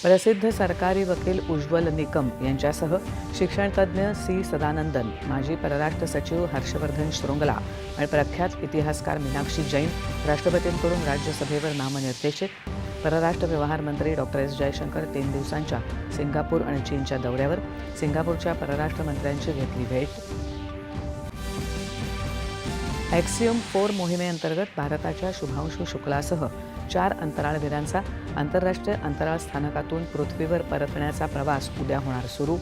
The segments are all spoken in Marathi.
प्रसिद्ध सरकारी वकील उज्ज्वल निकम यांच्यासह शिक्षणतज्ज्ञ सी सदानंदन, माजी परराष्ट्र सचिव हर्षवर्धन श्रृंगला आणि प्रख्यात इतिहासकार मीनाक्षी जैन राष्ट्रपतींकडून राज्यसभेवर नामनिर्देशित. परराष्ट्र व्यवहार मंत्री डॉक्टर एस जयशंकर 3 दिवसांच्या सिंगापूर आणि चीनच्या दौऱ्यावर. सिंगापूरच्या परराष्ट्र मंत्र्यांची घेतली भेट. ॲक्सिओम 4 मोहिमेअंतर्गत भारताच्या शुभांशु शुक्लासह 4 अंतराळवीरांचा आंतरराष्ट्रीय अंतराळ स्थानकातून पृथ्वीवर परतण्याचा प्रवास उद्या होणार सुरू.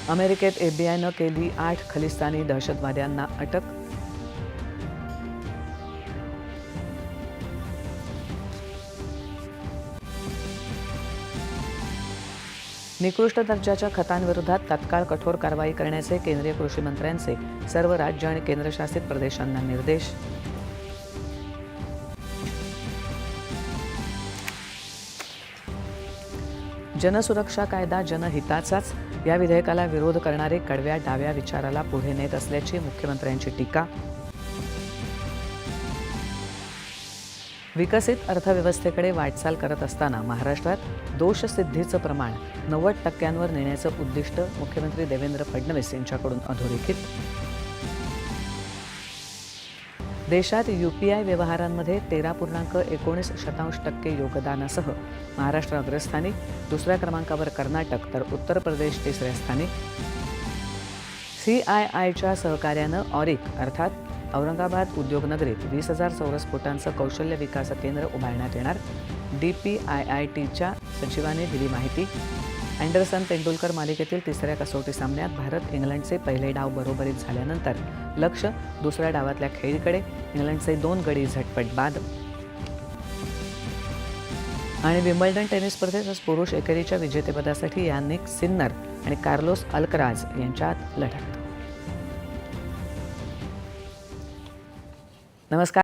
अमेरिकेत एफबीआयनं केली 8 खलिस्तानी दहशतवाद्यांना अटक. निकृष्ट दर्जाच्या खतांविरोधात तत्काळ कठोर कारवाई करण्याचे केंद्रीय कृषी मंत्र्यांचे सर्व राज्य आणि केंद्रशासित प्रदेशांना निर्देश. जनसुरक्षा कायदा जनहिताचाच, या विधेयकाला विरोध करणारे कडव्या डाव्या विचाराला पुढे नेत असल्याची मुख्यमंत्र्यांची टीका. विकसित अर्थव्यवस्थेकडे वाटचाल करत असताना महाराष्ट्रात दोषसिद्धीचं प्रमाण 90% नेण्याचं उद्दिष्ट मुख्यमंत्री देवेंद्र फडणवीस यांच्याकडून अधोरेखित. देशात UPI व्यवहारांमध्ये 13.19% योगदानासह महाराष्ट्र अग्रस्थानी, दुसऱ्या क्रमांकावर कर्नाटक तर उत्तर प्रदेश तिसऱ्या स्थानी. CIIच्या सहकार्यानं ऑरिक अर्थात औरंगाबाद उद्योगनगरीत 20,000 चौरस फुटांचं कौशल्य विकास केंद्र उभारण्यात येणार. DPIITच्या सचिवाने दिली माहिती. अँडरसन तेंडुलकर मालिकेतील तिसऱ्या कसोटी सामन्यात भारत इंग्लंडचे पहिले डाव बरोबरीत झाल्यानंतर लक्ष दुसऱ्या डावातल्या खेळीकडे. इंग्लंडचे 2 गडी झटपट बाद. आणि विम्बल्डन टेनिस स्पर्धेत आज पुरुष एकेरीच्या विजेतेपदासाठी यानिक सिन्नर आणि कार्लोस अल्कराज यांच्यात लढत. नमस्कार.